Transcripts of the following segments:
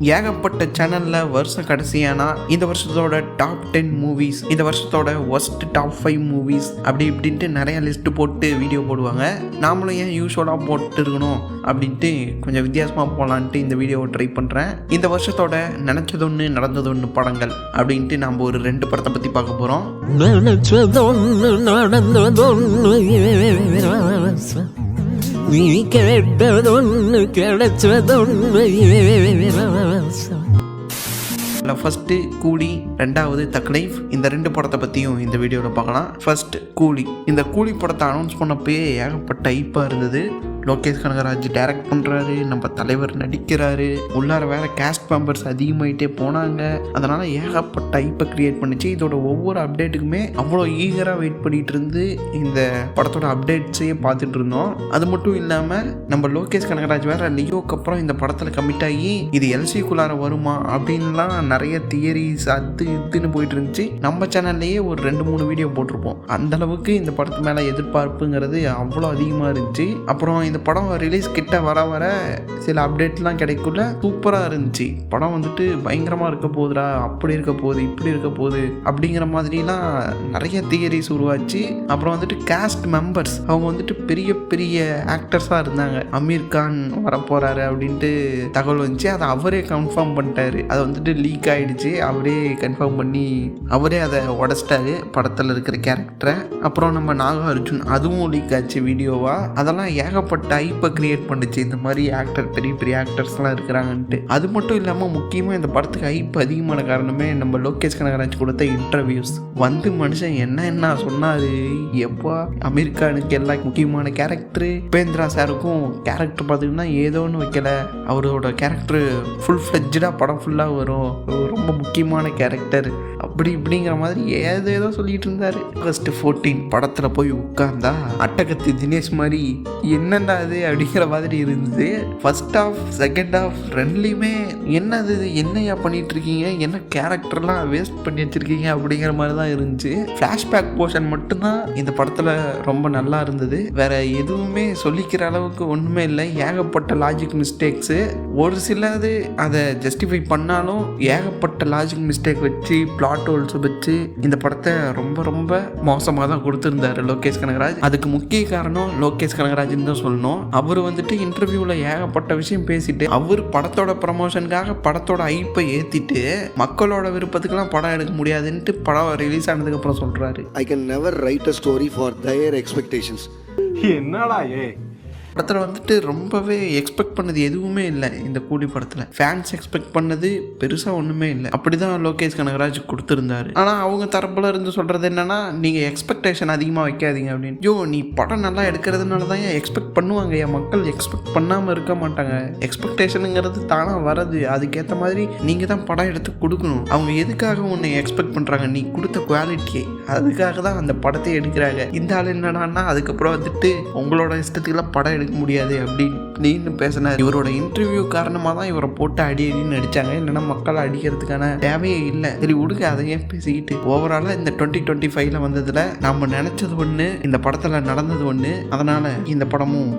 ஏகப்பட்ட சேனல்ல வருஷம் கடைசியானா இந்த வருஷத்தோட டாப் 10 மூவிஸ், இந்த வருஷத்தோட ஒஸ்ட் டாப் 5 மூவிஸ் அப்படி இப்படின்ட்டு நிறைய லிஸ்ட் போட்டு வீடியோ போடுவாங்க. நாமளும் ஏன் யூஸ்வலாக போட்டு இருக்கணும் அப்படின்ட்டு கொஞ்சம் வித்தியாசமாக போகலான்ட்டு இந்த வீடியோவை ட்ரை பண்ணுறேன். இந்த வருஷத்தோட நினச்சதொன்று நடந்ததொன்று படங்கள் அப்படின்ட்டு நாம் ஒரு 2 படத்தை பற்றி பார்க்க போகிறோம். நீ கேட்டதொன்னு கிடைச்சதொன்னு. ஃபர்ஸ்ட் கூலி, ரெண்டாவது தக்லைஃப். இந்த 2 படத்தை பற்றியும் இந்த வீடியோவில் பார்க்கலாம். ஃபர்ஸ்ட் கூலி. இந்த கூலி படத்தை அனௌன்ஸ் பண்ணப்பே ஏகப்பட்ட ஹைப்பாக இருந்தது. லோகேஷ் கனகராஜ் டைரக்ட் பண்ணுறாரு, நம்ம தலைவர் நடிக்கிறாரு, உள்ளார வேற கேஸ்ட் மெம்பர்ஸ் அதிகமாகிட்டே போனாங்க. அதனால் ஏகப்பட்ட ஹைப்பை க்ரியேட் பண்ணிச்சு. இதோட ஒவ்வொரு அப்டேட்டுக்குமே அவ்வளோ ஈகராக வெயிட் பண்ணிகிட்டு இருந்து இந்த படத்தோட அப்டேட்ஸையே பார்த்துட்டு இருந்தோம். அது மட்டும் இல்லாமல் நம்ம லோகேஷ் கனகராஜ் வேற லியோக்கு அப்புறம் இந்த படத்தில் கமிட் ஆகி இது எல்சிக்குள்ளார வருமா அப்படின்லாம் நிறைய தியரிஸ் அது இதுன்னு போயிட்டு இருந்துச்சு. நம்ம சேனல்லையே ஒரு 2-3 வீடியோ போட்டிருப்போம். அந்த அளவுக்கு இந்த படத்து மேலே எதிர்பார்ப்புங்கிறது அவ்வளோ அதிகமாக இருந்துச்சு. அப்புறம் இந்த படம் ரிலீஸ் கிட்ட வர வர சில அப்டேட்லாம் கிடைக்குள்ள சூப்பராக இருந்துச்சு. படம் வந்துட்டு பயங்கரமாக இருக்க போகுதுடா, அப்படி இருக்க போகுது, இப்படி இருக்க போகுது அப்படிங்கிற மாதிரிலாம் நிறைய தியரிஸ் உருவாச்சு. அப்புறம் வந்துட்டு கேஸ்ட் மெம்பர்ஸ் அவங்க வந்துட்டு பெரிய பெரிய ஆக்டர்ஸாக இருந்தாங்க. அமீர் கான் வரப்போகிறாரு அப்படின்ட்டு தகவல் வந்துச்சு. அதை அவரே கன்ஃபார்ம் பண்ணிட்டாரு. அதை வந்துட்டு லீக் ஆகிடுச்சு. அவரே கன்ஃபார்ம் பண்ணி அவரே அதை உடச்சிட்டாரு படத்தில் இருக்கிற கேரக்டரை. அப்புறம் நம்ம நாகார்ஜுன் அதுவும் லீக் ஆச்சு வீடியோவா. அதெல்லாம் ஏகப்பட்ட ஹைப்பை கிரியேட் பண்ணுச்சு. இந்த மாதிரி ஆக்டர் பெரிய பெரிய ஆக்டர்ஸ்லாம் இருக்கிறாங்கன்ட்டு. அது மட்டும் இல்லாமல் முக்கியமாக இந்த படத்துக்கு ஹைப் அதிகமான காரணமே நம்ம லோகேஷ் கனகராஜ் கொடுத்த இன்டர்வியூஸ். வந்து மனுஷன் என்ன சொன்னார். எப்போ அமெரிக்கானுக்கு எல்லா முக்கியமான கேரக்டரு, உபேந்திரா சாருக்கும் கேரக்டர் பார்த்தீங்கன்னா ஏதோன்னு வைக்கல. அவரோட கேரக்டர் ஃபுல் ஃப்ளெட்ஜாக படம் ஃபுல்லாக வரும், ரொம்ப முக்கியமான கேரக்டர் அப்படி இப்படிங்கிற மாதிரி ஏதோ சொல்லிட்டு இருந்தார். ஆகஸ்ட் 14 படத்தில் போய் உட்கார்ந்தா அட்டகத்தி தினேஷ் மாதிரி என்னென்ன அது அப்படிங்கிற மாதிரி இருந்தது. ஃபர்ஸ்ட் ஹாஃப் செகண்ட் ஹாஃப் ரெண்டுலேயுமே என்னது என்னையா பண்ணிட்டு இருக்கீங்க, என்ன கேரக்டர்லாம் வேஸ்ட் பண்ணி வச்சிருக்கீங்க அப்படிங்கிற மாதிரி தான் இருந்துச்சு. ஃப்ளாஷ்பேக் போர்ஷன் மட்டும்தான் இந்த படத்தில் ரொம்ப நல்லா இருந்தது. வேற எதுவுமே சொல்லிக்கிற அளவுக்கு ஒன்றுமே இல்லை. ஏகப்பட்ட லாஜிக் மிஸ்டேக்ஸு. ஒரு சிலது அதை ஜஸ்டிஃபை பண்ணாலும் ஏகப்பட்ட லாஜிக் மிஸ்டேக் வச்சு பிளாட் ஹோல்ஸ் வச்சு இந்த படத்தை ரொம்ப ரொம்ப மோசமாக தான் கொடுத்துருந்தாரு லோகேஷ் கனகராஜ். அதுக்கு முக்கிய காரணம் லோகேஷ் கனகராஜ்னு தான் சொல்லணும். அவர் வந்துட்டு இன்டர்வியூவில் ஏகப்பட்ட விஷயம் பேசிட்டு அவர் படத்தோட ப்ரமோஷனுக்காக படத்தோட ஹைப்பை ஏற்றிட்டு மக்களோட விருப்பத்துக்கெல்லாம் படம் எடுக்க முடியாதுன்ட்டு படம் ரிலீஸ் ஆனதுக்கு அப்புறம் சொல்கிறாரு. I can never write a story for their expectations. என்னடா படத்தில் வந்துட்டு ரொம்பவே எக்ஸ்பெக்ட் பண்ணது எதுவுமே இல்லை. இந்த கூலி படத்தில் ஃபேன்ஸ் எக்ஸ்பெக்ட் பண்ணது பெருசாக ஒன்றுமே இல்லை. அப்படி தான் லோகேஷ் கனகராஜ் கொடுத்துருந்தாரு. ஆனால் அவங்க தரப்பில் இருந்து சொல்கிறது என்னென்னா, நீங்கள் எக்ஸ்பெக்டேஷன் அதிகமாக வைக்காதீங்க அப்படின்னு. நீ படம் நல்லா எடுக்கிறதுனால தான் எக்ஸ்பெக்ட் பண்ணுவாங்க. என் மக்கள் எக்ஸ்பெக்ட் பண்ணாமல் இருக்க மாட்டாங்க. எக்ஸ்பெக்டேஷனுங்கிறது தானாக வரது. அதுக்கேற்ற மாதிரி நீங்கள் தான் படம் எடுத்து கொடுக்கணும். அவங்க எதுக்காக உன்னை எக்ஸ்பெக்ட் பண்ணுறாங்க, நீ கொடுத்த குவாலிட்டியை, அதுக்காக தான் அந்த படத்தை எடுக்கிறாங்க. இந்த ஆள் என்னடான்னா அதுக்கப்புறம் வந்துட்டு உங்களோட இஷ்டத்துக்குலாம் படம் எடுக்க முடியாது அப்படின்னு பேசினார். இவரோட இன்டர்வியூ காரணமாக தான் இவரை போட்டு அடின்னு அடித்தாங்க. இல்லைன்னா மக்களை அடிக்கிறதுக்கான தேவையே இல்லை. சரி விடுங்க, அதையே பேசிக்கிட்டு ஓவராலாக இந்த 2025 வந்ததில் நம்ம நினச்சது ஒன்று, இந்த படத்தில் நடந்தது ஒன்று. அதனால் இந்த படமும்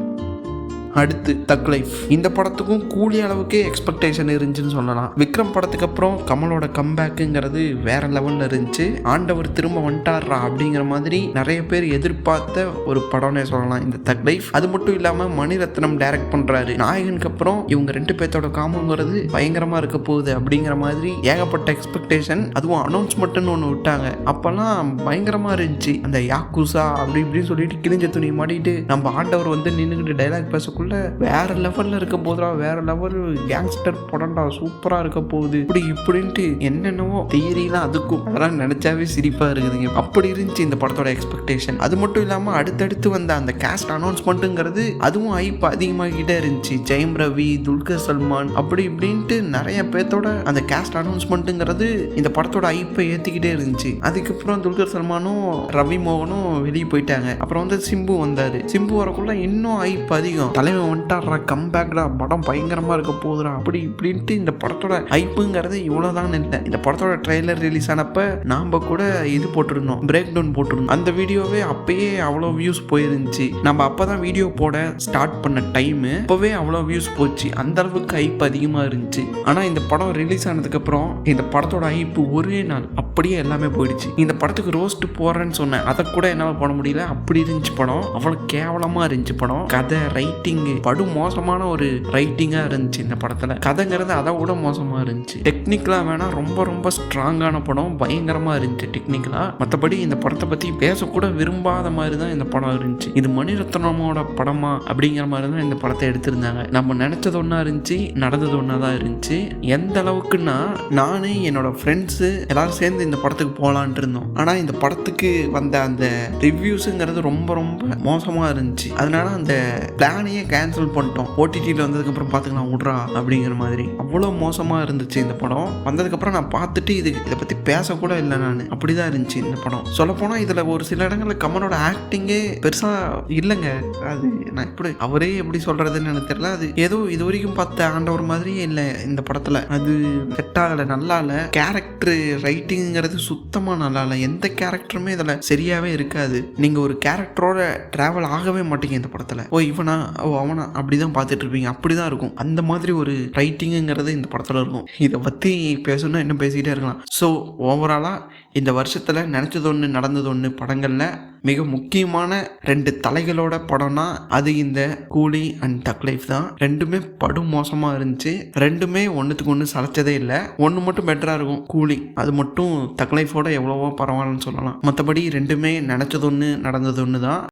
அடுத்து தக்லைஃப். இந்த படத்துக்கும் கூலி அளவுக்கே எக்ஸ்பெக்டேஷன் இருந்துச்சுன்னு சொல்லலாம். விக்ரம் படத்துக்கு அப்புறம் கமலோட கம்பேக்குங்கிறது வேற லெவலில் இருந்துச்சு. ஆண்டவர் திரும்ப வந்துட்டாரா அப்படிங்கிற மாதிரி நிறைய பேர் எதிர்பார்த்த ஒரு படம்னே சொல்லலாம் இந்த தக்லைஃப். அது மட்டும் இல்லாமல் மணிரத்னம் டைரக்ட் பண்ணுறாரு. நாயகனுக்கு அப்புறம் இவங்க 2 பேர்த்தோட காமங்கிறது பயங்கரமாக இருக்க போகுது அப்படிங்கிற மாதிரி ஏகப்பட்ட எக்ஸ்பெக்டேஷன். அதுவும் அனௌன்ஸ்மெண்ட்னு ஒன்று விட்டாங்க. அப்போல்லாம் பயங்கரமாக இருந்துச்சு. அந்த யாக்குசா அப்படி இப்படின்னு சொல்லிட்டு கிழிஞ்ச துணி மாட்டிட்டு நம்ம ஆண்டவர் வந்து நின்றுக்கிட்டு டைலாக் பேச வேற லெவல்ல இருக்க போதுடா, வேற லெவல் கேங்ஸ்டர் படம்டா, சூப்பரா இருக்க போகுது இப்படின்ட்டு என்னென்னவோ தியரிலாம். அதுக்கும் அதெல்லாம் நினைச்சாவே சிரிப்பா இருக்குதுங்க. அப்படி இருந்துச்சு இந்த படத்தோட எக்ஸ்பெக்டேஷன். அது மட்டும் இல்லாம அடுத்தடுத்து வந்த அந்த கேஸ்ட் அனௌன்ஸ்மெண்ட்டுங்கிறது அதுவும் ஹைப் அதிகமாகிட்டே இருந்துச்சு. ஜெயம் ரவி, துல்கர் சல்மான் அப்படி இப்படின்ட்டு நிறைய பேர்த்தோட அந்த கேஸ்ட் அனௌன்ஸ்மெண்ட்டுங்கிறது இந்த படத்தோட ஹைப்பை ஏத்திக்கிட்டே இருந்துச்சு. அதுக்கப்புறம் துல்கர் சல்மானும் ரவி மோகனும் வெளியே போயிட்டாங்க. அப்புறம் வந்து சிம்பு வந்தாரு. சிம்பு வரக்குள்ள இன்னும் ஹைப் அதிகம். தலைவன் வந்துட்டாடுறா, கம்பேக்டா, படம் பயங்கரமாக இருக்க போகுதுடா, அப்படி இப்படின்ட்டு இந்த படத்தோட ஹைப்புங்கிறது இவ்வளோதான் இல்லை. இந்த படத்தோட ட்ரெய்லர் ரிலீஸ் ஆனப்ப நாம் கூட இது போட்டிருந்தோம், பிரேக் டவுன் போட்டிருந்தோம். அந்த வீடியோவே அப்பயே அவ்வளோ வியூஸ் போயிருந்துச்சு. நம்ம அப்போ தான் வீடியோ போட ஸ்டார்ட் பண்ண டைமு, அப்போவே அவ்வளோ வியூஸ் போச்சு. அந்த அளவுக்கு ஹைப் அதிகமாக இருந்துச்சு. ஆனால் இந்த படம் ரிலீஸ் ஆனதுக்கப்புறம் இந்த படத்தோட ஹைப்பு ஒரே நாள் அப்படியே எல்லாமே போயிடுச்சு. இந்த படத்துக்கு ரோஸ்ட் போடுறேன்னு சொன்னேன், அதை கூட என்னால் போட முடியல. அப்படி இருந்துச்சு படம், அவ்வளோ கேவலமாக இருந்துச்சு படம். கதை, ரைட்டிங்கு படு மோசமான ஒரு ரைட்டிங்காக இருந்துச்சு இந்த படத்தில். கதைங்கிறது அதை விட மோசமாக இருந்துச்சு. டெக்னிக்கலாக வேணால் ரொம்ப ரொம்ப ஸ்ட்ராங்கான படம், பயங்கரமாக இருந்துச்சு டெக்னிக்கலாக. மற்றபடி இந்த படத்தை பற்றி பேசக்கூட விரும்பாத மாதிரி தான் இந்த படம் இருந்துச்சு. இது மணிரத்னமோட படமா அப்படிங்கிற மாதிரி தான் இந்த படத்தை எடுத்திருந்தாங்க. நம்ம நினச்சது ஒன்றா இருந்துச்சு, நடந்தது ஒன்றா தான் இருந்துச்சு. எந்த அளவுக்குன்னா, நானே என்னோட ஃப்ரெண்ட்ஸு எல்லாரும் சேர்ந்து இந்த படத்துக்கு போகலான்ட்டு இருந்தோம். ஆனால் இந்த படத்துக்கு வந்த அந்த ரிவ்யூஸுங்கிறது ரொம்ப ரொம்ப மோசமாக இருந்துச்சு. அதனால அந்த பிளானையே கேன்சல் பண்ணிட்டோம். ஓடிடியில் வந்ததுக்கப்புறம் பார்த்துக்கலாம் விட்றா அப்படிங்கிற மாதிரி. அவ்வளோ மோசமாக இருந்துச்சு இந்த படம். வந்ததுக்கப்புறம் நான் பார்த்துட்டு இதை பற்றி பேசக்கூட இல்லை நான். அப்படி தான் இருந்துச்சு இந்த படம். சொல்லப்போனால் இதில் ஒரு சில இடங்களில் கமலோட ஆக்டிங்கே பெருசாக இல்லைங்க. அது நான் இப்படி அவரே எப்படி சொல்கிறதுன்னு எனக்கு தெரியல. அது ஏதோ இது வரைக்கும் பார்த்த ஆண்டவர் மாதிரியே இல்லை இந்த படத்தில். அது செட் ஆகலை, நல்லா இல்லை. கேரக்டர் ரைட்டிங்கிறது சுத்தமாக நல்லா இல்லை. எந்த கேரக்டருமே இதில் சரியாகவே இருக்காது. நீங்கள் ஒரு கேரக்டரோட ட்ராவல் ஆகவே மாட்டீங்க இந்த படத்தில். ஓ இவனா, ஓ அவனா, அப்படி தான் பார்த்துட்டு இருப்பீங்க. அப்படி தான் இருக்கும். அந்த மாதிரி ஒரு ரைட்டிங்குங்கிறது இந்த படத்தில் இருக்கும். இதை பற்றி பேசணும்னா இன்னும் பேசிக்கிட்டே இருக்கலாம். ஸோ ஓவராலாக இந்த வருஷத்தில் நினச்சது ஒன்று நடந்தது ஒன்று படங்களில் மிக முக்கியமான 2 தலைகளோட படம்னா அது இந்த கூலி அண்ட் தக் லைஃப் தான். ரெண்டுமே படு மோசமாக இருந்துச்சு. ரெண்டுமே ஒன்றுத்துக்கு ஒன்று சளைச்சதே இல்லை. ஒன்று மட்டும் பெட்டராக இருக்கும், கூலி. அது மட்டும் தக் லைஃபோட எவ்வளவோ பரவாயில்லன்னு சொல்லலாம். மற்றபடி ரெண்டுமே நினச்சது ஒன்று நடந்தது ஒன்று தான்.